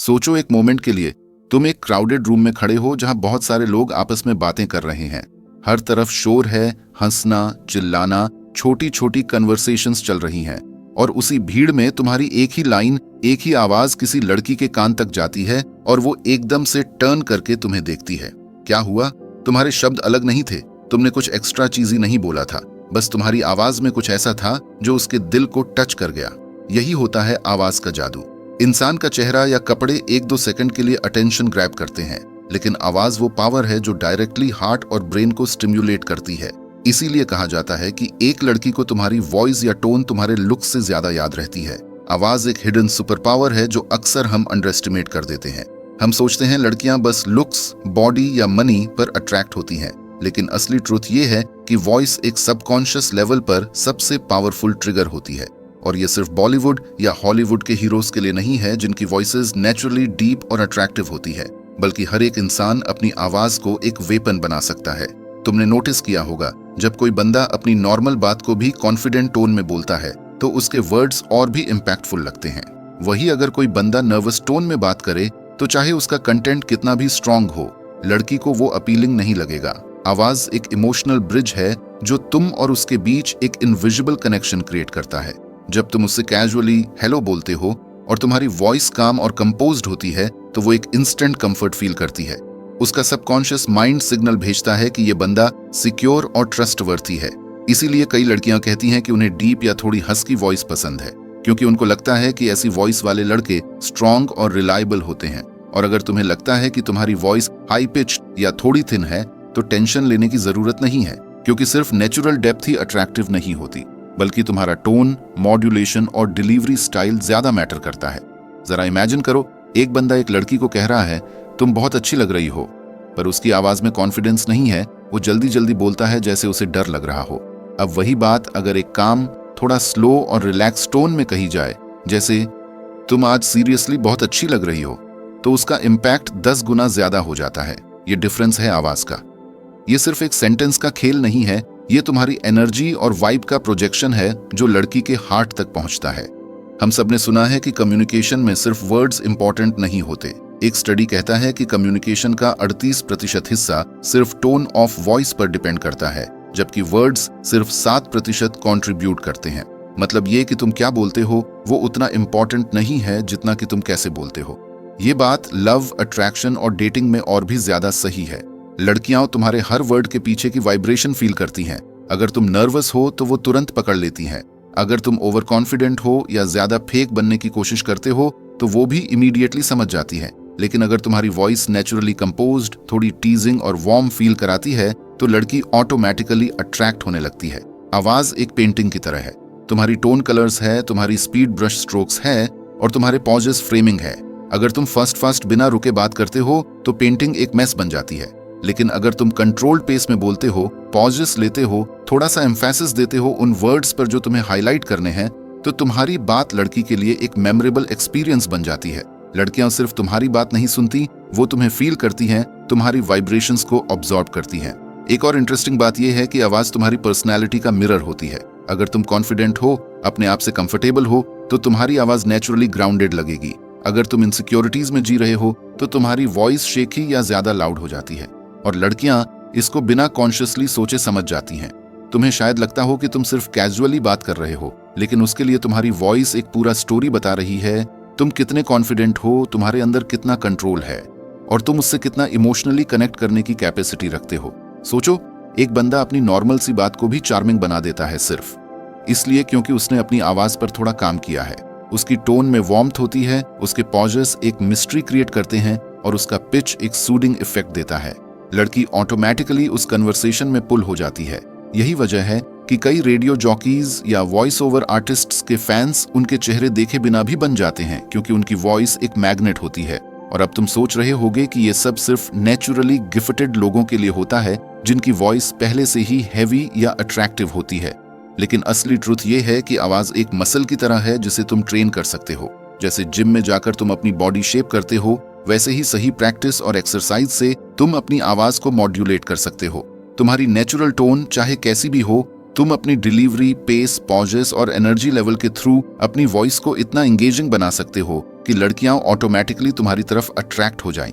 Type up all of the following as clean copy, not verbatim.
सोचो एक मोमेंट के लिए, तुम एक क्राउडेड रूम में खड़े हो जहां बहुत सारे लोग आपस में बातें कर रहे हैं। हर तरफ शोर है, हंसना, चिल्लाना, छोटी छोटी कन्वर्सेशंस चल रही हैं। और उसी भीड़ में तुम्हारी एक ही लाइन, एक ही आवाज किसी लड़की के कान तक जाती है और वो एकदम से टर्न करके तुम्हें देखती है। क्या हुआ? तुम्हारे शब्द अलग नहीं थे, तुमने कुछ एक्स्ट्रा चीज नहीं बोला था, बस तुम्हारी आवाज में कुछ ऐसा था जो उसके दिल को टच कर गया। यही होता है आवाज का जादू। इंसान का चेहरा या कपड़े 1-2 सेकंड के लिए अटेंशन ग्रैब करते हैं, लेकिन आवाज वो पावर है जो डायरेक्टली हार्ट और ब्रेन को स्टिम्युलेट करती है। इसीलिए कहा जाता है कि एक लड़की को तुम्हारी वॉइस या टोन तुम्हारे लुक से ज्यादा याद रहती है। आवाज एक हिडन सुपर पावर है जो अक्सर हम अंडर एस्टिमेट कर देते हैं। हम सोचते हैं लड़कियां बस लुक्स, बॉडी या मनी पर अट्रैक्ट होती हैं, लेकिन असली ट्रूथ ये है कि वॉइस एक सबकॉन्शियस लेवल पर सबसे पावरफुल ट्रिगर होती है। और ये सिर्फ बॉलीवुड या हॉलीवुड के हीरोज के लिए नहीं है जिनकी वॉइसेस नेचुरली डीप और अट्रैक्टिव होती है, बल्कि हर एक इंसान अपनी आवाज को एक वेपन बना सकता है। तुमने नोटिस किया होगा, जब कोई बंदा अपनी नॉर्मल बात को भी कॉन्फिडेंट टोन में बोलता है तो उसके वर्ड्स और भी इम्पैक्टफुल लगते हैं। वही अगर कोई बंदा नर्वस टोन में बात करे तो चाहे उसका कंटेंट कितना भी स्ट्रांग हो, लड़की को वो अपीलिंग नहीं लगेगा। आवाज एक इमोशनल ब्रिज है जो तुम और उसके बीच एक इनविजिबल कनेक्शन क्रिएट करता है। जब तुम उससे कैजुअली हेलो बोलते हो और तुम्हारी वॉइस काम और कंपोज्ड होती है तो वो एक इंस्टेंट कंफर्ट फील करती है। उसका सबकॉन्शियस माइंड सिग्नल भेजता है कि ये बंदा सिक्योर और ट्रस्टवर्थी है। इसीलिए कई लड़कियां कहती हैं कि उन्हें डीप या थोड़ी हस्की वॉइस पसंद है, क्योंकि उनको लगता है कि ऐसी वॉइस वाले लड़के स्ट्रांग और रिलायबल होते हैं। और अगर तुम्हें लगता है कि तुम्हारी वॉइस हाई पिच्ड या थोड़ी थिन है तो टेंशन लेने की जरूरत नहीं है, क्योंकि सिर्फ नेचुरल डेप्थ ही अट्रैक्टिव नहीं होती, बल्कि तुम्हारा टोन, मॉड्यूलेशन और डिलीवरी स्टाइल ज्यादा मैटर करता है। जरा इमेजिन करो, एक बंदा एक लड़की को कह रहा है तुम बहुत अच्छी लग रही हो, पर उसकी आवाज में कॉन्फिडेंस नहीं है, वो जल्दी जल्दी बोलता है जैसे उसे डर लग रहा हो। अब वही बात अगर एक काम थोड़ा स्लो और रिलैक्स टोन में कही जाए, जैसे तुम आज सीरियसली बहुत अच्छी लग रही हो, तो उसका इम्पैक्ट 10 गुना ज्यादा हो जाता है। ये डिफरेंस है आवाज का। ये सिर्फ एक सेंटेंस का खेल नहीं है, ये तुम्हारी एनर्जी और वाइब का प्रोजेक्शन है जो लड़की के हार्ट तक पहुंचता है। हम सब ने सुना है कि कम्युनिकेशन में सिर्फ वर्ड्स इंपॉर्टेंट नहीं होते। एक स्टडी कहता है कि कम्युनिकेशन का 38% हिस्सा सिर्फ टोन ऑफ वॉइस पर डिपेंड करता है, जबकि वर्ड्स सिर्फ 7% कंट्रीब्यूट करते हैं। मतलब ये कि तुम क्या बोलते हो वो उतना इंपॉर्टेंट नहीं है जितना कि तुम कैसे बोलते हो। ये बात लव, अट्रैक्शन और डेटिंग में और भी ज्यादा सही है। लड़कियां तुम्हारे हर वर्ड के पीछे की वाइब्रेशन फील करती हैं। अगर तुम नर्वस हो तो वो तुरंत पकड़ लेती हैं। अगर तुम ओवर कॉन्फिडेंट हो या ज्यादा फेक बनने की कोशिश करते हो तो वो भी इमीडिएटली समझ जाती है। लेकिन अगर तुम्हारी वॉइस नेचुरली कंपोज्ड, थोड़ी टीजिंग और वार्म फील कराती है तो लड़की ऑटोमेटिकली अट्रैक्ट होने लगती है। आवाज एक पेंटिंग की तरह है। तुम्हारी टोन कलर्स है, तुम्हारी स्पीड ब्रश स्ट्रोक्स है और तुम्हारे पॉजेस फ्रेमिंग है। अगर तुम फास्ट बिना रुके बात करते हो तो पेंटिंग एक मेस बन जाती है। लेकिन अगर तुम कंट्रोल्ड पेस में बोलते हो, पॉजेस लेते हो, थोड़ा सा एम्फेसिस देते हो उन वर्ड्स पर जो तुम्हें हाईलाइट करने हैं, तो तुम्हारी बात लड़की के लिए एक मेमोरेबल एक्सपीरियंस बन जाती है। लड़कियां सिर्फ तुम्हारी बात नहीं सुनती, वो तुम्हें फील करती हैं, तुम्हारी वाइब्रेशंस को ऑब्जॉर्ब करती हैं। एक और इंटरेस्टिंग बात यह है कि आवाज तुम्हारी पर्सनैलिटी का मिरर होती है। अगर तुम कॉन्फिडेंट हो, अपने आप से कंफर्टेबल हो, तो तुम्हारी आवाज नेचुरली ग्राउंडेड लगेगी। अगर तुम इनसिक्योरिटीज में जी रहे हो तो तुम्हारी वॉइस शेकी या ज्यादा लाउड हो जाती है। और लड़कियां इसको बिना कॉन्शियसली सोचे समझ जाती हैं। तुम्हें शायद लगता हो कि तुम सिर्फ कैजुअली बात कर रहे हो, लेकिन उसके लिए तुम्हारी वॉइस एक पूरा स्टोरी बता रही है। तुम कितने कॉन्फिडेंट हो, तुम्हारे अंदर कितना कंट्रोल है और तुम उससे कितना इमोशनली कनेक्ट करने की कैपेसिटी रखते हो। सोचो, एक बंदा अपनी नॉर्मल सी बात को भी चार्मिंग बना देता है सिर्फ इसलिए क्योंकि उसने अपनी आवाज पर थोड़ा काम किया है। उसकी टोन में वार्मथ होती है, उसके पॉजेस एक मिस्ट्री क्रिएट करते हैं और उसका पिच एक सूदिंग इफेक्ट देता है। लड़की ऑटोमेटिकली उस कन्वर्सेशन में पुल हो जाती है। यही वजह है कि कई रेडियो जॉकीज या वॉइस ओवर आर्टिस्ट्स के फैंस उनके चेहरे देखे बिना भी बन जाते हैं, क्योंकि उनकी वॉइस एक मैग्नेट होती है। और अब तुम सोच रहे होगे कि ये सब सिर्फ नेचुरली गिफ्टेड लोगों के लिए होता है जिनकी वॉइस पहले से ही हैवी या अट्रैक्टिव होती है। लेकिन असली ट्रुथ ये है कि आवाज एक मसल की तरह है जिसे तुम ट्रेन कर सकते हो। जैसे जिम में जाकर तुम अपनी बॉडी शेप करते हो, वैसे ही सही प्रैक्टिस और एक्सरसाइज से तुम अपनी आवाज को मॉड्यूलेट कर सकते हो। तुम्हारी नेचुरल टोन चाहे कैसी भी हो, तुम अपनी डिलीवरी, पेस, पॉजेस और एनर्जी लेवल के थ्रू अपनी वॉइस को इतना एंगेजिंग बना सकते हो कि लड़कियां ऑटोमेटिकली तुम्हारी तरफ अट्रैक्ट हो जाएं।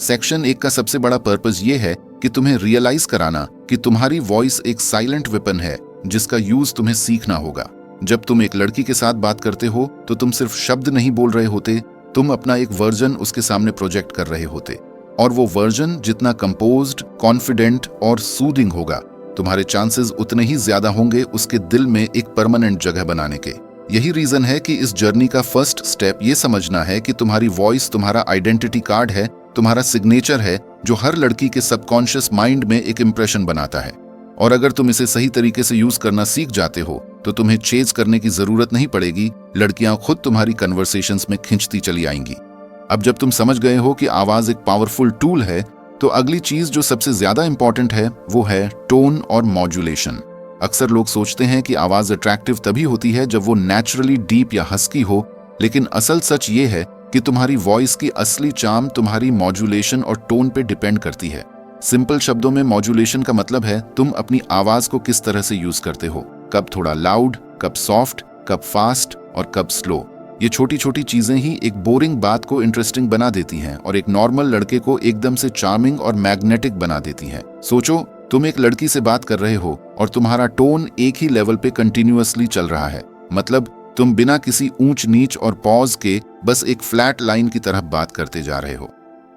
सेक्शन 1 का सबसे बड़ा पर्पस ये है कि तुम्हें रियलाइज कराना कि तुम्हारी वॉइस एक साइलेंट वेपन है जिसका यूज तुम्हें सीखना होगा। जब तुम एक लड़की के साथ बात करते हो तो तुम सिर्फ शब्द नहीं बोल रहे होते, तुम अपना एक वर्जन उसके सामने प्रोजेक्ट कर रहे होते, और वो वर्जन जितना कंपोज्ड, कॉन्फिडेंट और सूदिंग होगा, तुम्हारे चांसेस उतने ही ज्यादा होंगे उसके दिल में एक परमानेंट जगह बनाने के। यही रीजन है कि इस जर्नी का फर्स्ट स्टेप ये समझना है कि तुम्हारी वॉइस तुम्हारा आइडेंटिटी कार्ड है, तुम्हारा सिग्नेचर है जो हर लड़की के सबकॉन्शियस माइंड में एक इंप्रेशन बनाता है। और अगर तुम इसे सही तरीके से यूज करना सीख जाते हो तो तुम्हें चेज करने की जरूरत नहीं पड़ेगी, लड़कियां खुद तुम्हारी कन्वर्सेशंस में खिंचती चली आएंगी। अब जब तुम समझ गए हो कि आवाज एक पावरफुल टूल है, तो अगली चीज जो सबसे ज्यादा इंपॉर्टेंट है वो है टोन और मॉड्यूलेशन। अक्सर लोग सोचते हैं कि आवाज अट्रैक्टिव तभी होती है जब वो नेचुरली डीप या हस्की हो, लेकिन असल सच ये है कि तुम्हारी वॉइस की असली चार्म तुम्हारी मॉड्यूलेशन और टोन पे डिपेंड करती है। सिंपल शब्दों में मॉड्यूलेशन का मतलब है तुम अपनी आवाज को किस तरह से यूज करते हो, कब थोड़ा लाउड, कब सॉफ्ट, कब फास्ट और कब स्लो। ये छोटी छोटी चीजें ही एक बोरिंग बात को इंटरेस्टिंग बना देती हैं और एक नॉर्मल लड़के को एकदम से चार्मिंग और मैग्नेटिक बना देती हैं। सोचो, तुम एक लड़की से बात कर रहे हो और तुम्हारा टोन एक ही लेवल पे कंटिन्यूअसली चल रहा है, मतलब तुम बिना किसी ऊंच नीच और पॉज के बस एक फ्लैट लाइन की तरह बात करते जा रहे हो।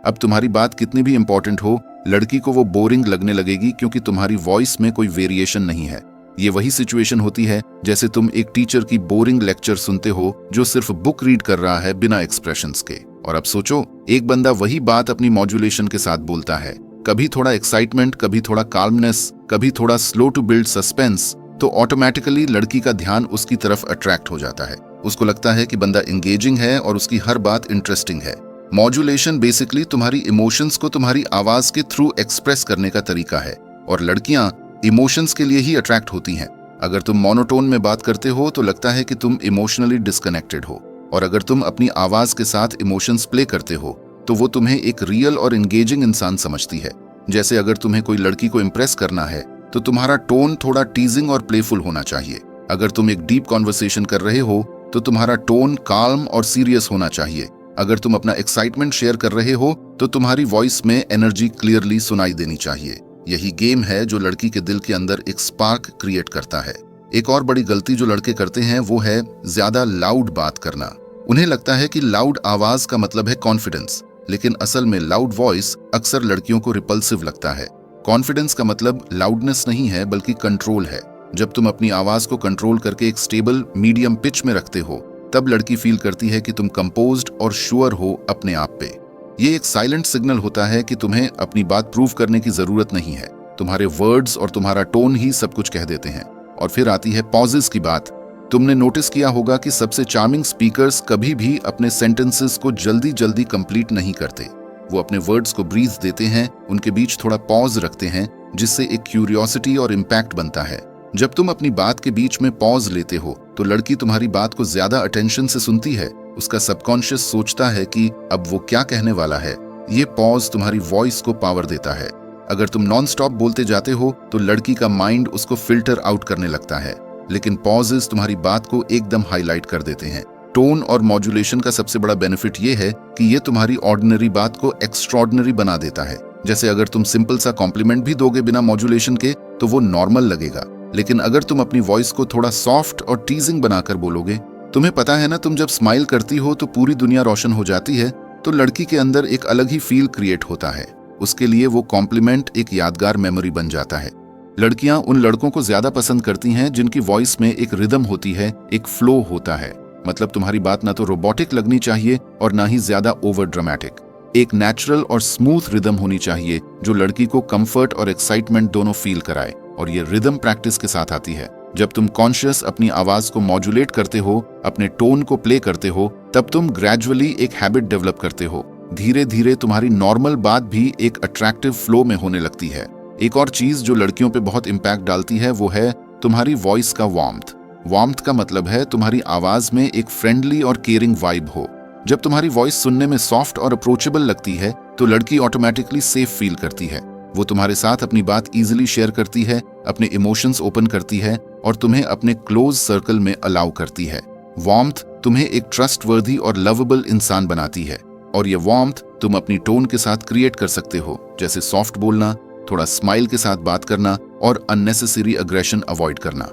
अब तुम्हारी बात कितनी भी इंपॉर्टेंट हो, लड़की को वो बोरिंग लगने लगेगी क्योंकि तुम्हारी वॉइस में कोई वेरिएशन नहीं है। ये वही सिचुएशन होती है जैसे तुम एक टीचर की बोरिंग लेक्चर सुनते हो जो सिर्फ बुक रीड कर रहा है बिना एक्सप्रेशंस के। और अब सोचो, एक बंदा वही बात अपनी मॉड्यूलेशन के साथ बोलता है, कभी थोड़ा एक्साइटमेंट, कभी थोड़ा काल्मनेस, कभी थोड़ा स्लो टू बिल्ड सस्पेंस, तो ऑटोमेटिकली लड़की का ध्यान उसकी तरफ अट्रैक्ट हो जाता है। उसको लगता है कि बंदा एंगेजिंग है और उसकी हर बात इंटरेस्टिंग है। मॉड्यूलेशन बेसिकली तुम्हारी इमोशंस को तुम्हारी आवाज के थ्रू एक्सप्रेस करने का तरीका है, और लड़कियां इमोशंस के लिए ही अट्रैक्ट होती हैं। अगर तुम मोनोटोन में बात करते हो तो लगता है कि तुम इमोशनली डिस्कनेक्टेड हो, और अगर तुम अपनी आवाज के साथ इमोशंस प्ले करते हो तो वो तुम्हें एक रियल और एंगेजिंग इंसान समझती है। जैसे अगर तुम्हें कोई लड़की को इम्प्रेस करना है तो तुम्हारा टोन थोड़ा टीजिंग और प्लेफुल होना चाहिए। अगर तुम एक डीप कॉन्वर्सेशन कर रहे हो तो तुम्हारा टोन काल्म और सीरियस होना चाहिए। अगर तुम अपना एक्साइटमेंट शेयर कर रहे हो तो तुम्हारी वॉइस में एनर्जी क्लियरली सुनाई देनी चाहिए। यही गेम है जो लड़की के दिल के अंदर एक स्पार्क क्रिएट करता है। एक और बड़ी गलती जो लड़के करते हैं वो है ज्यादा लाउड बात करना। उन्हें लगता है कि लाउड आवाज का मतलब है कॉन्फिडेंस, लेकिन असल में लाउड वॉइस अक्सर लड़कियों को रिपल्सिव लगता है। कॉन्फिडेंस का मतलब लाउडनेस नहीं है बल्कि कंट्रोल है। जब तुम अपनी आवाज को कंट्रोल करके एक स्टेबल मीडियम पिच में रखते हो तब लड़की फील करती है कि तुम कंपोज्ड और श्योर हो अपने आप पे। ये एक साइलेंट सिग्नल होता है कि तुम्हें अपनी बात प्रूव करने की जरूरत नहीं है। तुम्हारे वर्ड्स और तुम्हारा टोन ही सब कुछ कह देते हैं। और फिर आती है पॉजेस की बात। तुमने नोटिस किया होगा कि सबसे चार्मिंग स्पीकर्स कभी भी अपने सेंटेंसेस को जल्दी जल्दी कंप्लीट नहीं करते। वो अपने वर्ड्स को ब्रीथ देते हैं, उनके बीच थोड़ा पॉज रखते हैं, जिससे एक क्यूरियोसिटी और इम्पैक्ट बनता है। जब तुम अपनी बात के बीच में पॉज लेते हो तो लड़की तुम्हारी बात को ज्यादा अटेंशन से सुनती है। उसका सबकॉन्शियस सोचता है कि अब वो क्या कहने वाला है। ये पॉज तुम्हारी वॉइस को पावर देता है। अगर तुम नॉन स्टॉप बोलते जाते हो तो लड़की का माइंड उसको फिल्टर आउट करने लगता है, लेकिन पॉजेस तुम्हारी बात को एकदम हाईलाइट कर देते हैं। टोन और मॉड्यूलेशन का सबसे बड़ा बेनिफिट ये है कि ये तुम्हारी ऑर्डिनरी बात को एक्स्ट्रॉर्डिनरी बना देता है। जैसे अगर तुम सिंपल सा कॉम्प्लीमेंट भी दोगे बिना मॉड्यूलेशन के तो वो नॉर्मल लगेगा, लेकिन अगर तुम अपनी वॉइस को थोड़ा सॉफ्ट और टीजिंग बनाकर बोलोगे, तुम्हें पता है ना, तुम जब स्माइल करती हो तो पूरी दुनिया रोशन हो जाती है, तो लड़की के अंदर एक अलग ही फील क्रिएट होता है। उसके लिए वो कॉम्प्लीमेंट एक यादगार मेमोरी बन जाता है। लड़कियां उन लड़कों को ज्यादा पसंद करती हैं जिनकी वॉइस में एक रिदम होती है, एक फ्लो होता है। मतलब तुम्हारी बात ना तो रोबोटिक लगनी चाहिए और ना ही ज्यादा ओवर ड्रामेटिक। एक नेचुरल और स्मूथ रिदम होनी चाहिए जो लड़की को कंफर्ट और एक्साइटमेंट दोनों फील कराए, और ये रिदम प्रैक्टिस के साथ आती है। जब तुम कॉन्शियस अपनी आवाज को मॉड्यूलेट करते हो, अपने टोन को प्ले करते हो, तब तुम ग्रेजुअली एक हैबिट डेवलप करते हो। धीरे धीरे तुम्हारी नॉर्मल बात भी एक अट्रैक्टिव फ्लो में होने लगती है। एक और चीज जो लड़कियों पे बहुत इम्पैक्ट डालती है वो है तुम्हारी वॉइस का वार्मथ। वार्मथ का मतलब है तुम्हारी आवाज में एक फ्रेंडली और केयरिंग वाइब हो। जब तुम्हारी वॉइस सुनने में सॉफ्ट और अप्रोचेबल लगती है तो लड़की ऑटोमेटिकली सेफ फील करती है। वो तुम्हारे साथ अपनी बात इजीली शेयर करती है, अपने इमोशंस ओपन करती है और तुम्हें अपने क्लोज सर्कल में अलाउ करती है। वार्मथ तुम्हें एक ट्रस्टवर्दी और लवेबल इंसान बनाती है। और ये वार्मथ तुम अपनी टोन के साथ क्रिएट कर सकते हो, जैसे सॉफ्ट बोलना, थोड़ा स्माइल के साथ बात करना और अननेसेसरी अग्रेशन अवॉइड करना।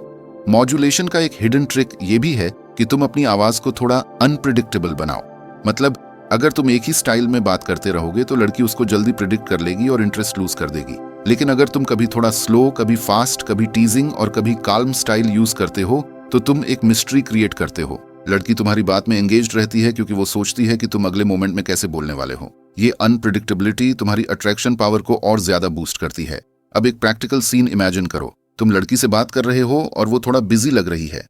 मॉड्यूलेशन का एक हिडन ट्रिक ये भी है कि तुम अपनी आवाज को थोड़ा अनप्रिडिक्टेबल बनाओ। मतलब अगर तुम एक ही स्टाइल में बात करते रहोगे तो लड़की उसको जल्दी प्रिडिक्ट कर लेगी और इंटरेस्ट लूज कर देगी। लेकिन अगर तुम कभी थोड़ा स्लो, कभी फास्ट, कभी टीजिंग और कभी काल्म स्टाइल यूज करते हो तो तुम एक मिस्ट्री क्रिएट करते हो। लड़की तुम्हारी बात में एंगेज्ड रहती है क्योंकि वो सोचती है कि तुम अगले मोमेंट में कैसे बोलने वाले हो। ये अनप्रिडिक्टेबिलिटी तुम्हारी अट्रैक्शन पावर को और ज्यादा बूस्ट करती है। अब एक प्रैक्टिकल सीन इमेजिन करो। तुम लड़की से बात कर रहे हो और वो थोड़ा बिजी लग रही है।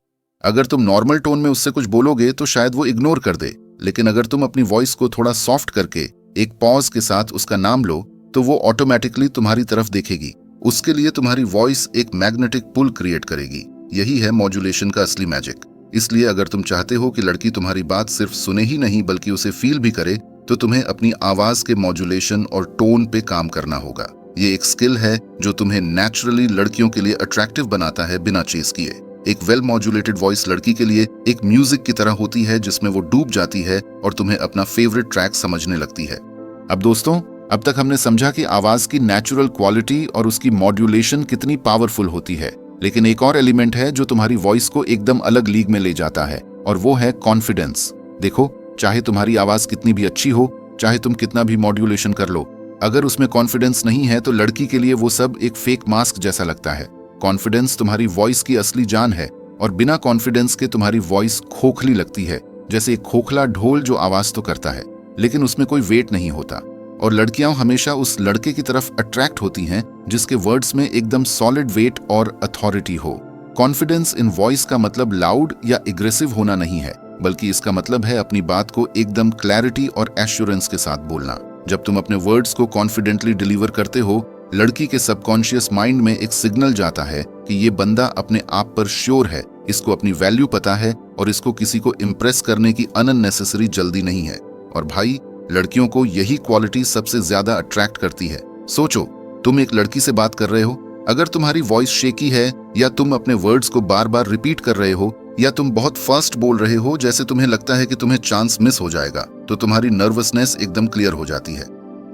अगर तुम नॉर्मल टोन में उससे कुछ बोलोगे तो शायद वो इग्नोर कर दे, लेकिन अगर तुम अपनी वॉइस को थोड़ा सॉफ्ट करके एक पॉज के साथ उसका नाम लो तो वो ऑटोमेटिकली तुम्हारी तरफ देखेगी। उसके लिए तुम्हारी वॉइस एक मैग्नेटिक पुल क्रिएट करेगी। यही है मॉड्यूलेशन का असली मैजिक। इसलिए अगर तुम चाहते हो कि लड़की तुम्हारी बात सिर्फ सुने ही नहीं बल्कि उसे फील भी करे तो तुम्हें अपनी आवाज के मॉड्यूलेशन और टोन पे काम करना होगा। ये एक स्किल है जो तुम्हें नेचुरली लड़कियों के लिए अट्रैक्टिव बनाता है बिना चेस किए। एक वेल मॉड्यूलेटेड वॉइस लड़की के लिए एक म्यूजिक की तरह होती है जिसमें वो डूब जाती है और तुम्हें अपना फेवरेट ट्रैक समझने लगती है। अब दोस्तों, अब तक हमने समझा कि आवाज की नेचुरल क्वालिटी और उसकी मॉड्यूलेशन कितनी पावरफुल होती है। लेकिन एक और एलिमेंट है जो तुम्हारी वॉइस को एकदम अलग लीग में ले जाता है, और वो है कॉन्फिडेंस। देखो, चाहे तुम्हारी आवाज कितनी भी अच्छी हो, चाहे तुम कितना भी मॉड्यूलेशन कर लो, अगर उसमें कॉन्फिडेंस नहीं है तो लड़की के लिए वो सब एक फेक मास्क जैसा लगता है। कॉन्फिडेंस तुम्हारी वॉइस की असली जान है, और बिना कॉन्फिडेंस के तुम्हारी वॉइस खोखली लगती है, जैसे एक खोखला ढोल जो आवाज तो करता है लेकिन उसमें कोई वेट नहीं होता। और लड़कियां हमेशा उस लड़के की तरफ अट्रैक्ट होती हैं जिसके वर्ड्स में एकदम सॉलिड वेट और अथॉरिटी हो। कॉन्फिडेंस इन वॉइस का मतलब लाउड या एग्रेसिव होना नहीं है, बल्कि इसका मतलब है अपनी बात को एकदम क्लैरिटी और एश्योरेंस के साथ बोलना। जब तुम अपने वर्ड्स को कॉन्फिडेंटली डिलीवर करते हो, लड़की के सबकॉन्शियस माइंड में एक सिग्नल जाता है कि ये बंदा अपने आप पर श्योर है, इसको अपनी वैल्यू पता है और इसको किसी को इम्प्रेस करने की अननेसेसरी जल्दी नहीं है। और भाई, लड़कियों को यही क्वालिटी सबसे ज्यादा अट्रैक्ट करती है। सोचो, तुम एक लड़की से बात कर रहे हो, अगर तुम्हारी वॉइस शेकी है या तुम अपने वर्ड्स को बार बार रिपीट कर रहे हो या तुम बहुत फास्ट बोल रहे हो जैसे तुम्हें लगता है कि तुम्हें चांस मिस हो जाएगा, तो तुम्हारी नर्वसनेस एकदम क्लियर हो जाती है।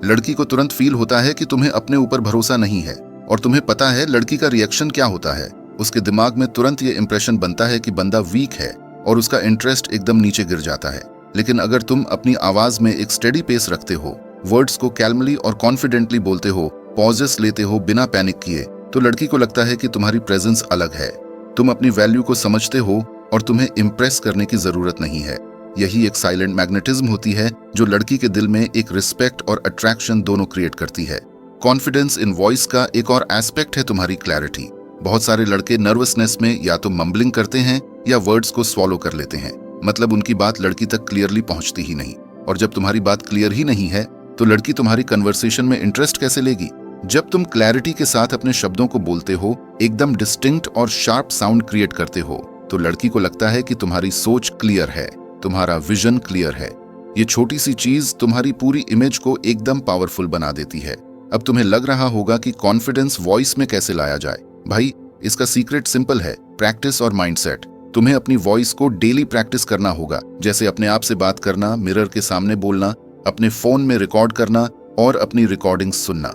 लड़की को तुरंत फील होता है कि तुम्हें अपने ऊपर भरोसा नहीं है, और तुम्हें पता है लड़की का रिएक्शन क्या होता है। उसके दिमाग में तुरंत ये इंप्रेशन बनता है कि बंदा वीक है और उसका इंटरेस्ट एकदम नीचे गिर जाता है। लेकिन अगर तुम अपनी आवाज में एक स्टेडी पेस रखते हो, वर्ड्स को कैल्मली और कॉन्फिडेंटली बोलते हो, पॉजेस लेते हो बिना पैनिक किए, तो लड़की को लगता है कि तुम्हारी प्रेजेंस अलग है। तुम अपनी वैल्यू को समझते हो और तुम्हें इम्प्रेस करने की जरूरत नहीं है। यही एक साइलेंट मैग्नेटिज्म होती है जो लड़की के दिल में एक रिस्पेक्ट और अट्रैक्शन दोनों क्रिएट करती है। कॉन्फिडेंस इन वॉइस का एक और एस्पेक्ट है तुम्हारी क्लैरिटी। बहुत सारे लड़के नर्वसनेस में या तो मम्बलिंग करते हैं या वर्ड्स को स्वॉलो कर लेते हैं, मतलब उनकी बात लड़की तक क्लियरली पहुंचती ही नहीं। और जब तुम्हारी बात क्लियर ही नहीं है तो लड़की तुम्हारी कन्वर्सेशन में इंटरेस्ट कैसे लेगी? जब तुम क्लैरिटी के साथ अपने शब्दों को बोलते हो, एकदम डिस्टिंक्ट और शार्प साउंड क्रिएट करते हो, तो लड़की को लगता है कि तुम्हारी सोच क्लियर है, तुम्हारा विजन क्लियर है। ये छोटी सी चीज तुम्हारी पूरी इमेज को एकदम पावरफुल बना देती है। अब तुम्हें लग रहा होगा कि कॉन्फिडेंस वॉइस में कैसे लाया जाए। भाई, इसका सीक्रेट सिंपल है, प्रैक्टिस और माइंडसेट। तुम्हें अपनी वॉइस को डेली प्रैक्टिस करना होगा, जैसे अपने आप से बात करना, मिरर के सामने बोलना, अपने फोन में रिकॉर्ड करना और अपनी रिकॉर्डिंग सुनना।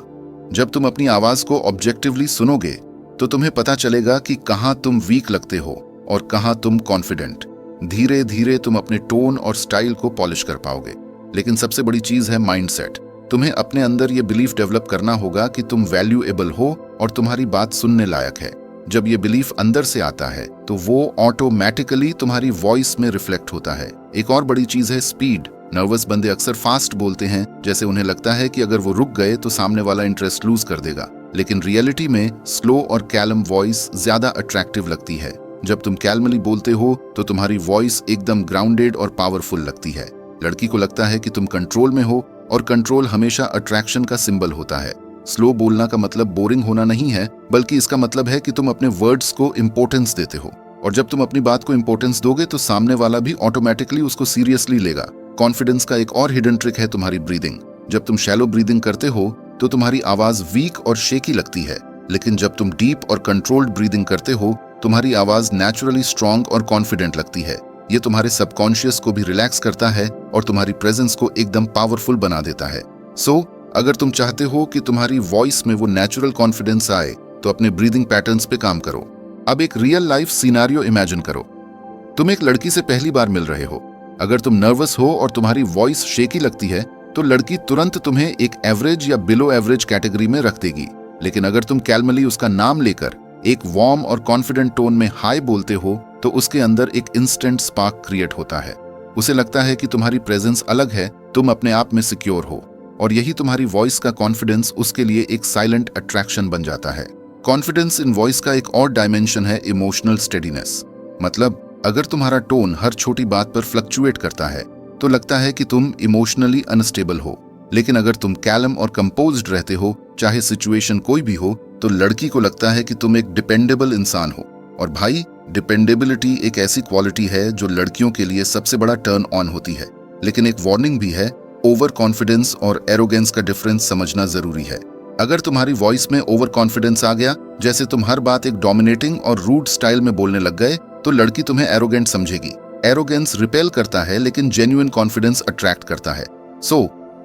जब तुम अपनी आवाज को ऑब्जेक्टिवली सुनोगे तो तुम्हें पता चलेगा कि कहां तुम वीक लगते हो और कहां तुम कॉन्फिडेंट। धीरे धीरे तुम अपने टोन और स्टाइल को पॉलिश कर पाओगे। लेकिन सबसे बड़ी चीज है माइंडसेट। तुम्हें अपने अंदर ये बिलीफ डेवलप करना होगा कि तुम वैल्यूएबल हो और तुम्हारी बात सुनने लायक है। जब ये बिलीफ अंदर से आता है तो वो ऑटोमेटिकली तुम्हारी वॉइस में रिफ्लेक्ट होता है। एक और बड़ी चीज है स्पीड। नर्वस बंदे अक्सर फास्ट बोलते हैं, जैसे उन्हें लगता है कि अगर वो रुक गए तो सामने वाला इंटरेस्ट लूज कर देगा। लेकिन रियलिटी में स्लो और कैलम वॉइस ज्यादा अट्रैक्टिव लगती है। जब तुम कैलमली बोलते हो तो तुम्हारी वॉइस एकदम ग्राउंडेड और पावरफुल लगती है। लड़की को लगता है कि तुम कंट्रोल में हो, और कंट्रोल हमेशा अट्रैक्शन का सिंबल होता है। स्लो बोलना का मतलब बोरिंग होना नहीं है, बल्कि इसका मतलब है कि तुम अपने वर्ड्स को इंपॉर्टेंस देते हो। और जब तुम अपनी बात को इंपॉर्टेंस दोगे तो सामने वाला भी ऑटोमेटिकली उसको सीरियसली लेगा। कॉन्फिडेंस का एक और हिडन ट्रिक है तुम्हारी ब्रीदिंग। जब तुम शैलो ब्रीदिंग करते हो तो तुम्हारी आवाज वीक और शेकी लगती है, लेकिन जब तुम डीप और कंट्रोल्ड ब्रीदिंग करते हो तुम्हारी आवाज नेचुरली स्ट्रांग और कॉन्फिडेंट लगती है। ये तुम्हारे सबकॉन्शियस को भी रिलैक्स करता है और तुम्हारी प्रेजेंस को एकदम पावरफुल बना देता है। अगर तुम चाहते हो कि तुम्हारी वॉइस में वो नेचुरल कॉन्फिडेंस आए तो अपने ब्रीदिंग पैटर्न्स पे काम करो। अब एक रियल लाइफ सिनेरियो इमेजिन करो। तुम एक लड़की से पहली बार मिल रहे हो। अगर तुम नर्वस हो और तुम्हारी वॉइस शेकी लगती है तो लड़की तुरंत तुम्हें एक एवरेज या बिलो एवरेज कैटेगरी में रख देगी। लेकिन अगर तुम कैलमली उसका नाम लेकर एक वार्म और कॉन्फिडेंट टोन में हाय बोलते हो तो उसके अंदर एक इंस्टेंट स्पार्क क्रिएट होता है। उसे लगता है कि तुम्हारी प्रेजेंस अलग है, तुम अपने आप में सिक्योर हो, और यही तुम्हारी वॉइस का कॉन्फिडेंस उसके लिए एक साइलेंट अट्रैक्शन बन जाता है। कॉन्फिडेंस इन वॉइस का एक और डायमेंशन है इमोशनल स्टेडीनेस। मतलब अगर तुम्हारा टोन हर छोटी बात पर फ्लक्चुएट करता है तो लगता है कि तुम इमोशनली अनस्टेबल हो। लेकिन अगर तुम कैलम और कंपोज्ड रहते हो, चाहे सिचुएशन कोई भी हो, तो लड़की को लगता है कि तुम एक डिपेंडेबल इंसान हो। और भाई, डिपेंडेबिलिटी एक ऐसी क्वालिटी है जो लड़कियों के लिए सबसे बड़ा टर्न ऑन होती है। लेकिन एक वार्निंग भी है, ओवर कॉन्फिडेंस और एरोगेंस का डिफरेंस समझना जरूरी है। अगर तुम्हारी वॉइस में ओवर कॉन्फिडेंस आ गया, जैसे तुम हर बात एक डोमिनेटिंग और रूड स्टाइल में बोलने लग गए, तो लड़की तुम्हें एरोगेंट समझेगी। एरोगेंस रिपेल करता है लेकिन जेन्युइन कॉन्फिडेंस अट्रैक्ट करता है।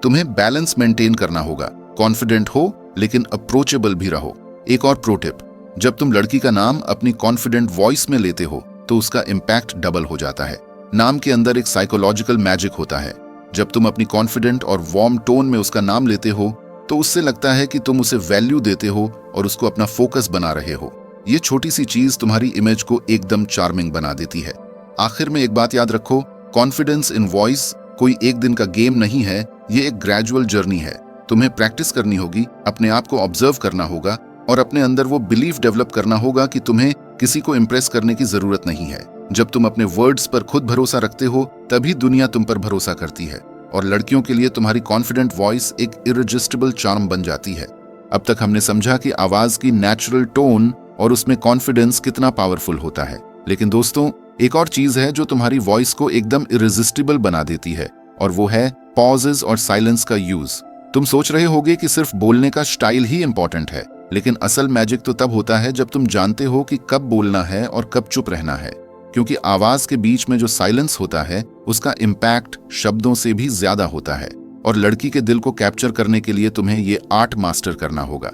तुम्हें बैलेंस मेंटेन करना होगा। कॉन्फिडेंट हो लेकिन अप्रोचेबल भी रहो। एक और प्रो टिप, जब तुम लड़की का नाम अपनी कॉन्फिडेंट वॉइस में लेते हो तो उसका इम्पैक्ट डबल हो जाता है। नाम के अंदर एक साइकोलॉजिकल मैजिक होता है। जब तुम अपनी कॉन्फिडेंट और वार्म टोन में उसका नाम लेते हो तो उससे लगता है कि तुम उसे वैल्यू देते हो और उसको अपना फोकस बना रहे हो। ये छोटी सी चीज तुम्हारी इमेज को एकदम चार्मिंग बना देती है। आखिर में एक बात याद रखो, कॉन्फिडेंस इन वॉइस कोई एक दिन का गेम नहीं है, ये एक ग्रेजुअल जर्नी है। तुम्हें प्रैक्टिस करनी होगी, अपने आप को ऑब्जर्व करना होगा और अपने अंदर वो बिलीफ डेवलप करना होगा कि तुम्हें किसी को इम्प्रेस करने की जरूरत नहीं है। जब तुम अपने वर्ड्स पर खुद भरोसा रखते हो तभी दुनिया तुम पर भरोसा करती है, और लड़कियों के लिए तुम्हारी कॉन्फिडेंट वॉइस एक इरेजिस्टिबल चार्म बन जाती है। अब तक हमने समझा कि आवाज की नेचुरल टोन और उसमें कॉन्फिडेंस कितना पावरफुल होता है। लेकिन दोस्तों, एक और चीज है जो तुम्हारी वॉइस को एकदम इरेजिस्टिबल बना देती है, और वो है पॉजेस और साइलेंस का यूज। तुम सोच रहे होगे कि सिर्फ बोलने का स्टाइल ही इंपॉर्टेंट है, लेकिन असल मैजिक तो तब होता है जब तुम जानते हो कि कब बोलना है और कब चुप रहना है। क्योंकि आवाज के बीच में जो साइलेंस होता है उसका इम्पैक्ट शब्दों से भी ज्यादा होता है, और लड़की के दिल को कैप्चर करने के लिए तुम्हें ये आर्ट मास्टर करना होगा।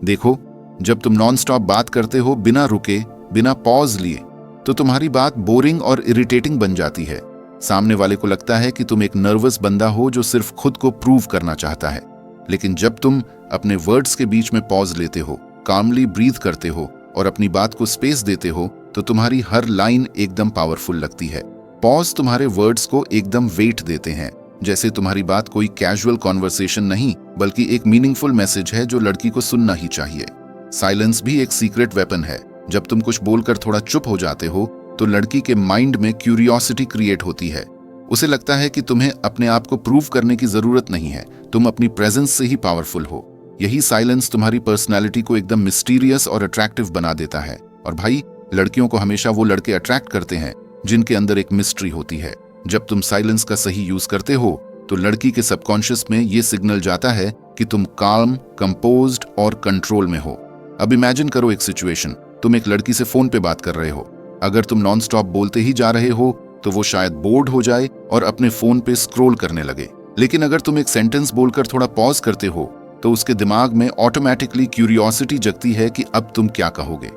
देखो, जब तुम नॉन स्टॉप बात करते हो बिना रुके, बिना पॉज लिए, तो तुम्हारी बात बोरिंग और इरिटेटिंग बन जाती है। सामने वाले को लगता है कि तुम एक नर्वस बंदा हो जो सिर्फ खुद को प्रूव करना चाहता है। लेकिन जब तुम अपने वर्ड्स के बीच में पॉज लेते हो, कामली ब्रीथ करते हो और अपनी बात को स्पेस देते हो, तो तुम्हारी हर लाइन एकदम पावरफुल लगती है। पॉज तुम्हारे वर्ड्स को एकदम वेट देते हैं, जैसे तुम्हारी बात कोई कैजुअल कॉन्वर्सेशन नहीं बल्कि एक मीनिंगफुल मैसेज है जो लड़की को सुनना ही चाहिए। साइलेंस भी एक सीक्रेट वेपन है। जब तुम कुछ बोलकर थोड़ा चुप हो जाते हो तो लड़की के माइंड में क्यूरियोसिटी क्रिएट होती है। उसे लगता है कि तुम्हें अपने आप को प्रूव करने की जरूरत नहीं है, तुम अपनी प्रेजेंस से ही पावरफुल हो। यही साइलेंस तुम्हारी पर्सनालिटी को एकदम मिस्टीरियस और अट्रैक्टिव बना देता है। और भाई, लड़कियों को हमेशा वो लड़के अट्रैक्ट करते हैं जिनके अंदर एक मिस्ट्री होती है। जब तुम साइलेंस का सही यूज करते हो तो लड़की के सबकॉन्शियस में ये सिग्नल जाता है कि तुम काल्म, कंपोज्ड और कंट्रोल में हो। अब इमेजिन करो एक सिचुएशन, तुम एक लड़की से फोन पे बात कर रहे हो। अगर तुम नॉन स्टॉप बोलते ही जा रहे हो तो वो शायद बोर्ड हो जाए और अपने फोन पे स्क्रॉल करने लगे। लेकिन अगर तुम एक सेंटेंस बोलकर थोड़ा पॉज करते हो तो उसके दिमाग में ऑटोमेटिकली क्यूरियोसिटी जगती है कि अब तुम क्या कहोगे।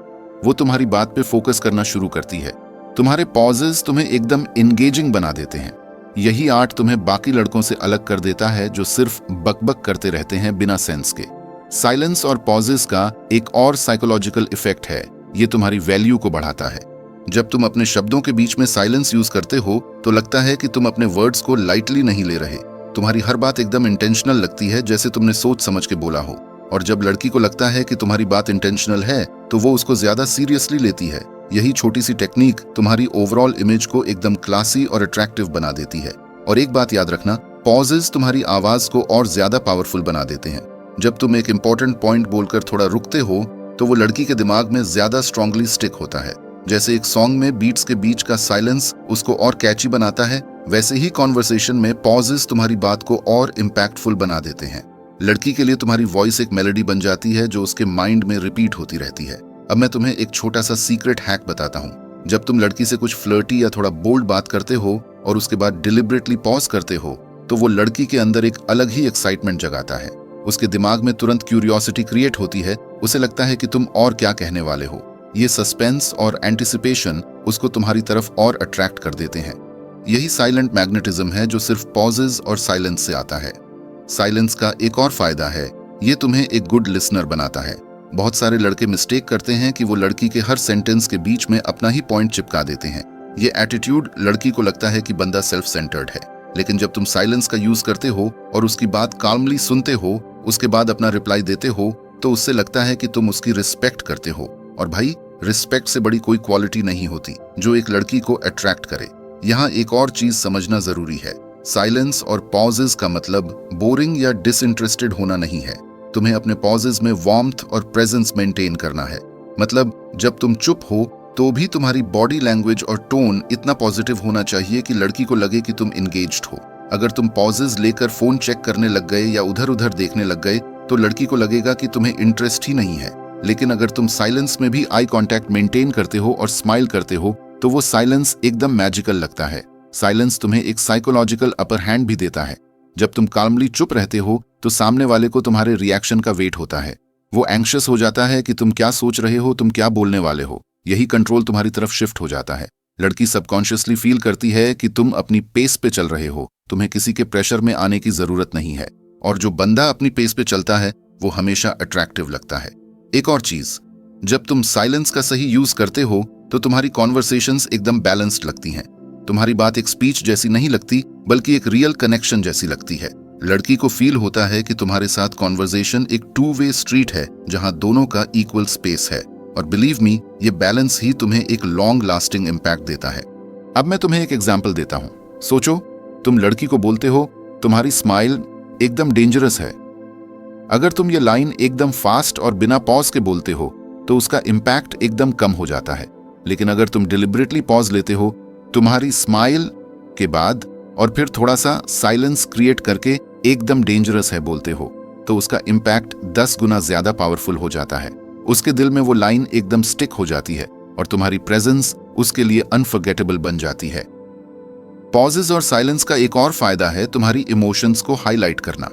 वो तुम्हारी बात पे फोकस करना शुरू करती है। तुम्हारे पॉजेस तुम्हें एकदम एंगेजिंग बना देते हैं। यही आर्ट तुम्हें बाकी लड़कों से अलग कर देता है जो सिर्फ बकबक करते रहते हैं बिना सेंस के। साइलेंस और पॉजेस का एक और साइकोलॉजिकल इफेक्ट है, ये तुम्हारी वैल्यू को बढ़ाता है। जब तुम अपने शब्दों के बीच में साइलेंस यूज करते हो तो लगता है कि तुम अपने वर्ड्स को लाइटली नहीं ले रहे। तुम्हारी हर बात एकदम इंटेंशनल लगती है, जैसे तुमने सोच समझ के बोला हो। और जब लड़की को लगता है कि तुम्हारी बात इंटेंशनल है तो वो उसको ज्यादा सीरियसली लेती है। यही छोटी सी टेक्निक तुम्हारी ओवरऑल इमेज को एकदम क्लासी और अट्रैक्टिव बना देती है। और एक बात याद रखना, पॉजेस तुम्हारी आवाज को और ज्यादा पावरफुल बना देते हैं। जब तुम एक इंपॉर्टेंट पॉइंट बोलकर थोड़ा रुकते हो तो वो लड़की के दिमाग में ज्यादा स्ट्रांगली स्टिक होता है। जैसे एक सॉन्ग में बीट्स के बीच का साइलेंस उसको और कैची बनाता है, वैसे ही कॉन्वर्सेशन में पॉजेस तुम्हारी बात को और इम्पैक्टफुल बना देते हैं। लड़की के लिए तुम्हारी वॉइस एक मेलोडी बन जाती है जो उसके माइंड में रिपीट होती रहती है। अब मैं तुम्हें एक छोटा सा सीक्रेट हैक बताता हूँ। जब तुम लड़की से कुछ फ्लर्टी या थोड़ा बोल्ड बात करते हो और उसके बाद डिलिबरेटली पॉज करते हो, तो वो लड़की के अंदर एक अलग ही एक्साइटमेंट जगाता है। उसके दिमाग में तुरंत क्यूरियोसिटी क्रिएट होती है। उसे लगता है कि तुम और क्या कहने वाले हो। ये सस्पेंस और एंटिसिपेशन उसको तुम्हारी तरफ और अट्रैक्ट कर देते हैं। यही साइलेंट मैग्नेटिज्म है जो सिर्फ पॉजेज और साइलेंस से आता है। साइलेंस का एक और फायदा है, ये तुम्हें एक गुड लिसनर बनाता है। बहुत सारे लड़के मिस्टेक करते हैं कि वो लड़की के हर सेंटेंस के बीच में अपना ही पॉइंट चिपका देते हैं। ये एटीट्यूड लड़की को लगता है कि बंदा सेल्फ सेंटर्ड है। लेकिन जब तुम साइलेंस का यूज करते हो और उसकी बात काल्मली सुनते हो, उसके बाद अपना रिप्लाई देते हो, तो उससे लगता है कि तुम उसकी रिस्पेक्ट करते हो। और भाई, रिस्पेक्ट से बड़ी कोई क्वालिटी नहीं होती जो एक लड़की को अट्रैक्ट करे। यहाँ एक और चीज समझना जरूरी है। साइलेंस और पॉजेज का मतलब बोरिंग या डिसइंटरेस्टेड होना नहीं है। तुम्हें अपने पॉजेज में वार्मथ और प्रेजेंस मेंटेन करना है। मतलब जब तुम चुप हो तो भी तुम्हारी बॉडी लैंग्वेज और टोन इतना पॉजिटिव होना चाहिए कि लड़की को लगे कि तुम इंगेज्ड हो। अगर तुम पॉजेज लेकर फोन चेक करने लग गए या उधर उधर देखने लग गए तो लड़की को लगेगा कि तुम्हें इंटरेस्ट ही नहीं है। लेकिन अगर तुम साइलेंस में भी आई कांटेक्ट मेंटेन करते हो और स्माइल करते हो तो वो साइलेंस एकदम मैजिकल लगता है। साइलेंस तुम्हें एक साइकोलॉजिकल अपर हैंड भी देता है। जब तुम काल्मली चुप रहते हो तो सामने वाले को तुम्हारे रिएक्शन का वेट होता है। वो एंग्शियस हो जाता है कि तुम क्या सोच रहे हो, तुम क्या बोलने वाले हो। यही कंट्रोल तुम्हारी तरफ शिफ्ट हो जाता है। लड़की सबकॉन्शियसली फील करती है कि तुम अपनी पेस पे चल रहे हो, तुम्हें किसी के प्रेशर में आने की जरूरत नहीं है। और जो बंदा अपनी पेस पे चलता है वो हमेशा अट्रैक्टिव लगता है। एक और चीज, जब तुम साइलेंस का सही यूज करते हो तो तुम्हारी कॉन्वर्सेशंस एकदम बैलेंस्ड लगती हैं। तुम्हारी बात एक स्पीच जैसी नहीं लगती बल्कि एक रियल कनेक्शन जैसी लगती है। लड़की को फील होता है कि तुम्हारे साथ कॉन्वर्सेशन एक 2 वे स्ट्रीट है जहां दोनों का इक्वल स्पेस है। और बिलीव मी, ये बैलेंस ही तुम्हें एक लॉन्ग लास्टिंग इम्पैक्ट देता है। अब मैं तुम्हें एक एग्जाम्पल देता हूं। सोचो, तुम लड़की को बोलते हो, तुम्हारी स्माइल एकदम डेंजरस है। अगर तुम ये लाइन एकदम फास्ट और बिना पॉज के बोलते हो तो उसका इम्पैक्ट एकदम कम हो जाता है। लेकिन अगर तुम डिलिबरेटली पॉज लेते हो, तुम्हारी स्माइल के बाद और फिर थोड़ा सा साइलेंस क्रिएट करके एकदम डेंजरस है बोलते हो, तो उसका इम्पैक्ट 10 गुना ज्यादा पावरफुल हो जाता है। उसके दिल में वो लाइन एकदम स्टिक हो जाती है और तुम्हारी प्रेजेंस उसके लिए अनफॉरगेटेबल बन जाती है। पॉजेज और साइलेंस का एक और फायदा है तुम्हारी इमोशंस को हाईलाइट करना।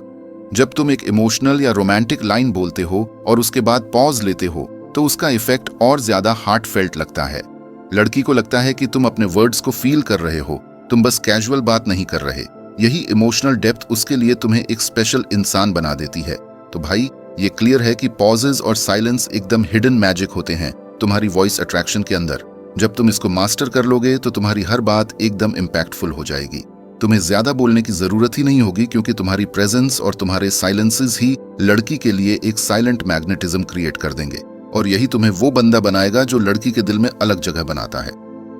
जब तुम एक इमोशनल या रोमांटिक लाइन बोलते हो और उसके बाद पॉज लेते हो तो उसका इफेक्ट और ज्यादा हार्टफेल्ट लगता है। लड़की को लगता है कि तुम अपने वर्ड्स को फील कर रहे हो, तुम बस कैजुअल बात नहीं कर रहे। यही इमोशनल डेप्थ उसके लिए तुम्हें एक स्पेशल इंसान बना देती है। तो भाई, ये क्लियर है कि पॉजेज और साइलेंस एकदम हिडन मैजिक होते हैं तुम्हारी वॉइस अट्रैक्शन के अंदर। जब तुम इसको मास्टर कर लोगे तो तुम्हारी हर बात एकदम इम्पैक्टफुल हो जाएगी। तुम्हें ज्यादा बोलने की जरूरत ही नहीं होगी क्योंकि तुम्हारी प्रेजेंस और तुम्हारे साइलेंसेस ही लड़की के लिए एक साइलेंट मैग्नेटिज्म क्रिएट कर देंगे। और यही तुम्हें वो बंदा बनाएगा जो लड़की के दिल में अलग जगह बनाता है।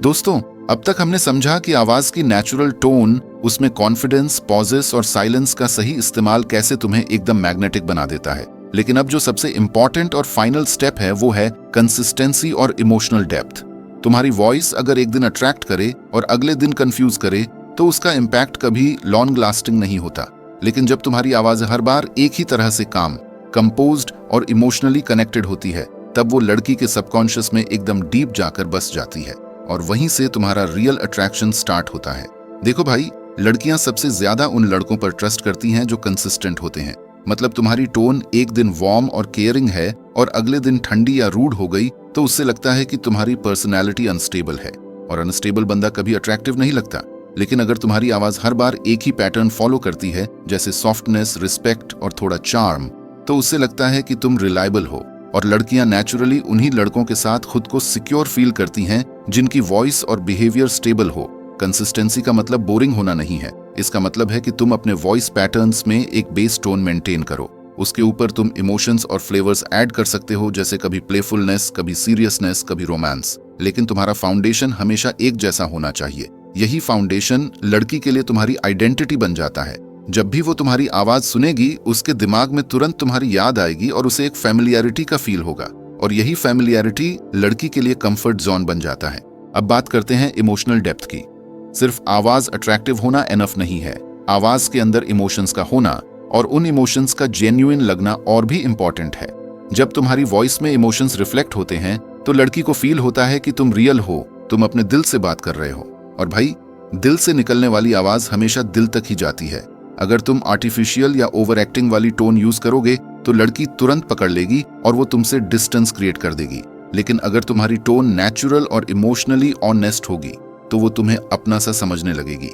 दोस्तों, अब तक हमने समझा कि आवाज की नेचुरल टोन, उसमें कॉन्फिडेंस, पॉजेस और साइलेंस का सही इस्तेमाल कैसे तुम्हें एकदम मैग्नेटिक बना देता है। लेकिन अब जो सबसे इंपॉर्टेंट और फाइनल स्टेप है वो है कंसिस्टेंसी और इमोशनल डेप्थ। तुम्हारी वॉइस अगर एक दिन अट्रैक्ट करे और अगले दिन कंफ्यूज करे तो उसका इम्पैक्ट कभी लॉन्ग लास्टिंग नहीं होता। लेकिन जब तुम्हारी आवाज हर बार एक ही तरह से काम, कंपोज्ड और इमोशनली कनेक्टेड होती है, तब वो लड़की के सबकॉन्शियस में एकदम डीप जाकर बस जाती है और वहीं से तुम्हारा रियल अट्रैक्शन स्टार्ट होता है। देखो भाई, लड़कियां सबसे ज्यादा उन लड़कों पर ट्रस्ट करती हैं जो कंसिस्टेंट होते हैं। मतलब तुम्हारी टोन एक दिन वार्म और केयरिंग है और अगले दिन ठंडी या रूड हो गई तो उससे लगता है कि तुम्हारी पर्सनैलिटी अनस्टेबल है। और अनस्टेबल बंदा कभी अट्रैक्टिव नहीं लगता। लेकिन अगर तुम्हारी आवाज हर बार एक ही पैटर्न फॉलो करती है, जैसे सॉफ्टनेस, रिस्पेक्ट और थोड़ा चार्म, तो उससे लगता है कि तुम रिलायबल हो। और लड़कियां नेचुरली उन्हीं लड़कों के साथ खुद को सिक्योर फील करती हैं जिनकी वॉइस और बिहेवियर स्टेबल हो। कंसिस्टेंसी का मतलब बोरिंग होना नहीं है। इसका मतलब है कि तुम अपने वॉइस पैटर्न्स में एक बेस टोन मेंटेन करो। उसके ऊपर तुम इमोशंस और फ्लेवर्स ऐड कर सकते हो, जैसे कभी प्लेफुलनेस, कभी सीरियसनेस, कभी रोमांस। लेकिन तुम्हारा फाउंडेशन हमेशा एक जैसा होना चाहिए। यही फाउंडेशन लड़की के लिए तुम्हारी आइडेंटिटी बन जाता है। जब भी वो तुम्हारी आवाज सुनेगी, उसके दिमाग में तुरंत तुम्हारी याद आएगी और उसे एक फैमिलियरिटी का फील होगा। और यही फैमिलियरिटी लड़की के लिए कंफर्ट जोन बन जाता है। अब बात करते हैं इमोशनल डेप्थ की। सिर्फ आवाज अट्रैक्टिव होना एनफ नहीं है। आवाज के अंदर इमोशंस का होना और उन इमोशंस का जेन्युइन लगना और भी इंपॉर्टेंट है। जब तुम्हारी वॉइस में इमोशंस रिफ्लेक्ट होते हैं तो लड़की को फील होता है कि तुम रियल हो, तुम अपने दिल से बात कर रहे हो। और भाई, दिल से निकलने वाली आवाज हमेशा दिल तक ही जाती है। अगर तुम आर्टिफिशियल या ओवर एक्टिंग वाली टोन यूज करोगे तो लड़की तुरंत पकड़ लेगी और वो तुमसे डिस्टेंस क्रिएट कर देगी। लेकिन अगर तुम्हारी टोन नेचुरल और इमोशनली ऑनेस्ट होगी तो वो तुम्हें अपना सा समझने लगेगी।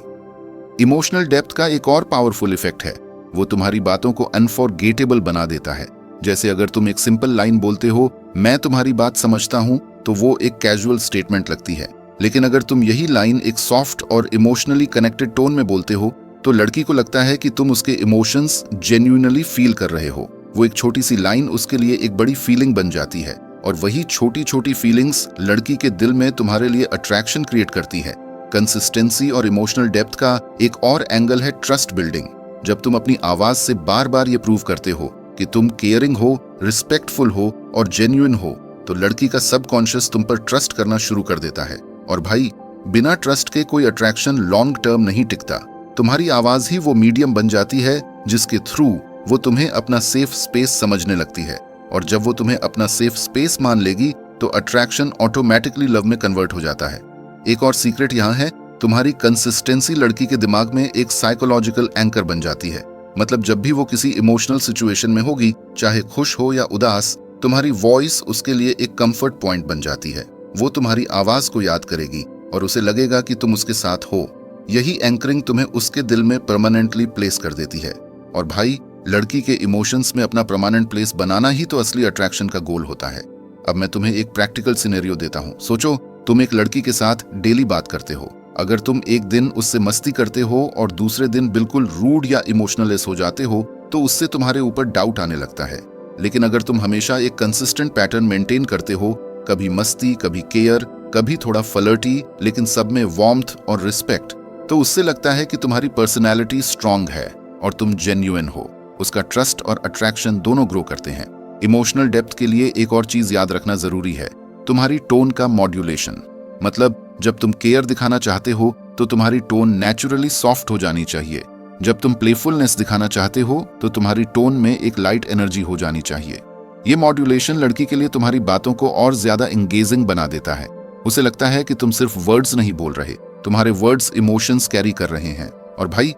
इमोशनल डेप्थ का एक और पावरफुल इफेक्ट है, वो तुम्हारी बातों को अनफॉरगेटेबल बना देता है। जैसे अगर तुम एक सिंपल लाइन बोलते हो, मैं तुम्हारी बात समझता हूं, तो वो एक कैजुअल स्टेटमेंट लगती है। लेकिन अगर तुम यही लाइन एक सॉफ्ट और इमोशनली कनेक्टेड टोन में बोलते हो तो लड़की को लगता है कि तुम उसके इमोशंस जेन्युइनली फील कर रहे हो। वो एक छोटी सी लाइन उसके लिए एक बड़ी फीलिंग बन जाती है, और वही छोटी छोटी फीलिंग्स लड़की के दिल में तुम्हारे लिए अट्रैक्शन क्रिएट करती है। कंसिस्टेंसी और इमोशनल डेप्थ का एक और एंगल है ट्रस्ट बिल्डिंग। जब तुम अपनी आवाज से बार बार ये प्रूव करते हो कि तुम केयरिंग हो, रिस्पेक्टफुल हो और जेन्युइन हो, तो लड़की का सबकॉन्शियस तुम पर ट्रस्ट करना शुरू कर देता है। और भाई, बिना ट्रस्ट के कोई अट्रैक्शन लॉन्ग टर्म नहीं टिकता। तुम्हारी आवाज ही वो मीडियम बन जाती है जिसके थ्रू वो तुम्हें अपना सेफ स्पेस समझने लगती है, और जब वो तुम्हें अपना सेफ स्पेस मान लेगी तो अट्रैक्शन ऑटोमेटिकली लव में कन्वर्ट हो जाता है। एक और सीक्रेट यहाँ है, तुम्हारी कंसिस्टेंसी लड़की के दिमाग में एक साइकोलॉजिकल एंकर बन जाती है। मतलब जब भी वो किसी इमोशनल सिचुएशन में होगी, चाहे खुश हो या उदास, तुम्हारी वॉइस उसके लिए एक कंफर्ट पॉइंट बन जाती है। वो तुम्हारी आवाज को याद करेगी और उसे लगेगा कि तुम उसके साथ हो। यही एंकरिंग तुम्हें उसके दिल में परमानेंटली प्लेस कर देती है। और भाई, लड़की के इमोशंस में अपना परमानेंट प्लेस बनाना ही तो असली अट्रैक्शन का गोल होता है। अब मैं तुम्हें एक प्रैक्टिकल सिनेरियो देता हूँ। सोचो, तुम एक लड़की के साथ डेली बात करते हो। अगर तुम एक दिन उससे मस्ती करते हो और दूसरे दिन बिल्कुल रूड या इमोशनलेस हो जाते हो तो उससे तुम्हारे ऊपर डाउट आने लगता है। लेकिन अगर तुम हमेशा एक कंसिस्टेंट पैटर्न मेंटेन करते हो, कभी मस्ती, कभी केयर, कभी थोड़ा फ्लर्टी, लेकिन सब में वार्मथ और रिस्पेक्ट, तो उससे लगता है कि तुम्हारी पर्सनैलिटी स्ट्रांग है और तुम जेन्युइन हो। उसका ट्रस्ट और अट्रैक्शन दोनों ग्रो करते हैं। इमोशनल डेप्थ के लिए एक और चीज याद रखना जरूरी है, तुम्हारी टोन का मॉड्यूलेशन। मतलब जब तुम केयर दिखाना चाहते हो तो तुम्हारी टोन नेचुरली सॉफ्ट हो जानी चाहिए। जब तुम प्लेफुलनेस दिखाना चाहते हो तो तुम्हारी टोन में एक लाइट एनर्जी हो जानी चाहिए। ये मॉड्यूलेशन लड़की के लिए तुम्हारी बातों को और ज्यादा एंगेजिंग बना देता है। उसे लगता है कि तुम सिर्फ वर्ड्स नहीं बोल रहे, तुम्हारे वर्ड्स इमोशंस कैरी कर रहे हैं। और भाई,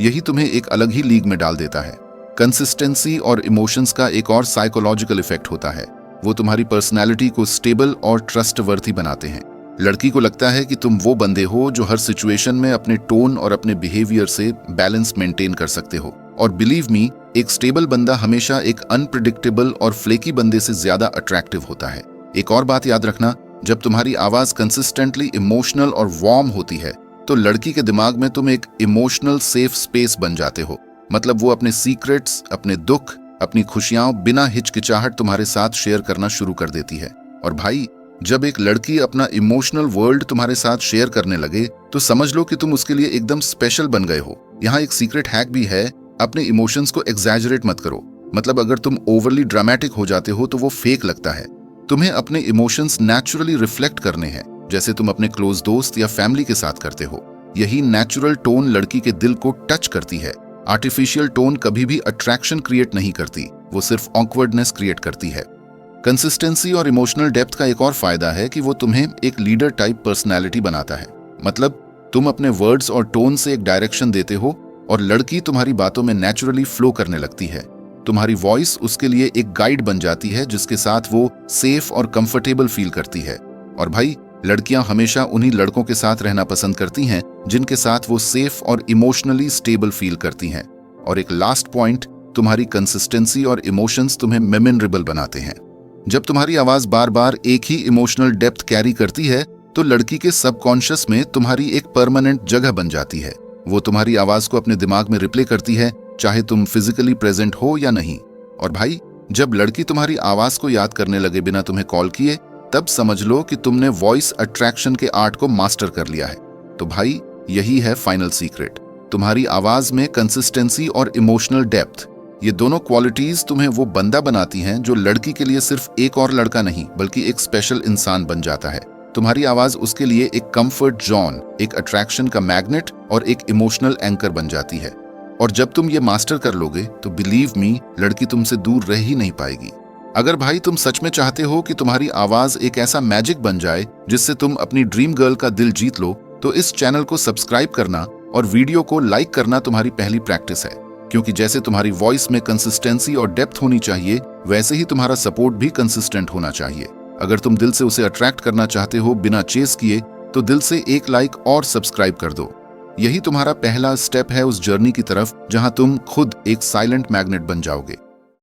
यही तुम्हें एक अलग ही लीग में डाल देता है। कंसिस्टेंसी और इमोशंस का एक और साइकोलॉजिकल इफेक्ट होता है, वो तुम्हारी पर्सनैलिटी को स्टेबल और ट्रस्टवर्थी बनाते हैं। लड़की को लगता है कि तुम वो बंदे हो जो हर सिचुएशन में अपने टोन और अपने बिहेवियर से बैलेंस मेंटेन कर सकते हो। और बिलीव मी, एक स्टेबल बंदा हमेशा एक अनप्रिडिक्टेबल और फ्लेकी बंदे से ज्यादा अट्रैक्टिव होता है। एक और बात याद रखना, जब तुम्हारी आवाज कंसिस्टेंटली इमोशनल और वार्म होती है तो लड़की के दिमाग में तुम एक इमोशनल सेफ स्पेस बन जाते हो। मतलब वो अपने सीक्रेट्स, अपने दुख, अपनी खुशियां बिना हिचकिचाहट तुम्हारे साथ शेयर करना शुरू कर देती है। और भाई, जब एक लड़की अपना इमोशनल वर्ल्ड तुम्हारे साथ शेयर करने लगे तो समझ लो कि तुम उसके लिए एकदम स्पेशल बन गए हो। यहाँ एक सीक्रेट हैक भी है, अपने इमोशंस को एग्जैजरेट मत करो। मतलब अगर तुम ओवरली ड्रामेटिक हो जाते हो तो वो फेक लगता है। तुम्हें अपने इमोशंस नेचुरली रिफ्लेक्ट करने हैं, जैसे तुम अपने क्लोज दोस्त या फैमिली के साथ करते हो। यही नेचुरल टोन लड़की के दिल को टच करती है। आर्टिफिशियल टोन कभी भी अट्रैक्शन क्रिएट नहीं करती, वो सिर्फ ऑकवर्डनेस क्रिएट करती है। कंसिस्टेंसी और इमोशनल डेप्थ का एक और फायदा है कि वो तुम्हें एक लीडर टाइप पर्सनैलिटी बनाता है। मतलब तुम अपने वर्ड्स और टोन से एक डायरेक्शन देते हो और लड़की तुम्हारी बातों में नेचुरली फ्लो करने लगती है। तुम्हारी वॉइस उसके लिए एक गाइड बन जाती है जिसके साथ वो सेफ और कंफर्टेबल फील करती है। और भाई, लड़कियां हमेशा उन्हीं लड़कों के साथ रहना पसंद करती हैं जिनके साथ वो सेफ और इमोशनली स्टेबल फील करती हैं। और एक लास्ट पॉइंट, तुम्हारी कंसिस्टेंसी और इमोशंस तुम्हें मेमोरेबल बनाते हैं। जब तुम्हारी आवाज बार बार एक ही इमोशनल डेप्थ कैरी करती है तो लड़की के सबकॉन्शियस में तुम्हारी एक परमानेंट जगह बन जाती है। वो तुम्हारी आवाज को अपने दिमाग में रिप्ले करती है, चाहे तुम फिजिकली प्रेजेंट हो या नहीं। और भाई, जब लड़की तुम्हारी आवाज को याद करने लगे बिना तुम्हें कॉल किए, तब समझ लो कि तुमने वॉइस अट्रैक्शन के आर्ट को मास्टर कर लिया है। तो भाई, यही है फाइनल सीक्रेट। तुम्हारी आवाज में कंसिस्टेंसी और इमोशनल डेप्थ, ये दोनों क्वालिटीज तुम्हें वो बंदा बनाती हैं जो लड़की के लिए सिर्फ एक और लड़का नहीं बल्कि एक स्पेशल इंसान बन जाता है। तुम्हारी आवाज उसके लिए एक कंफर्ट जोन, एक अट्रैक्शन का मैग्नेट और एक इमोशनल एंकर बन जाती है। और जब तुम ये मास्टर कर लोगे तो बिलीव मी, लड़की तुमसे दूर रह ही नहीं पाएगी। अगर भाई तुम सच में चाहते हो कि तुम्हारी आवाज एक ऐसा मैजिक बन जाए जिससे तुम अपनी ड्रीम गर्ल का दिल जीत लो, तो इस चैनल को सब्सक्राइब करना और वीडियो को लाइक करना तुम्हारी पहली प्रैक्टिस है। क्योंकि जैसे तुम्हारी वॉइस में कंसिस्टेंसी और डेप्थ होनी चाहिए, वैसे ही तुम्हारा सपोर्ट भी कंसिस्टेंट होना चाहिए। अगर तुम दिल से उसे अट्रैक्ट करना चाहते हो बिना चेस किए, तो दिल से एक लाइक और सब्सक्राइब कर दो। यही तुम्हारा पहला स्टेप है उस जर्नी की तरफ जहां तुम खुद एक साइलेंट मैग्नेट बन जाओगे।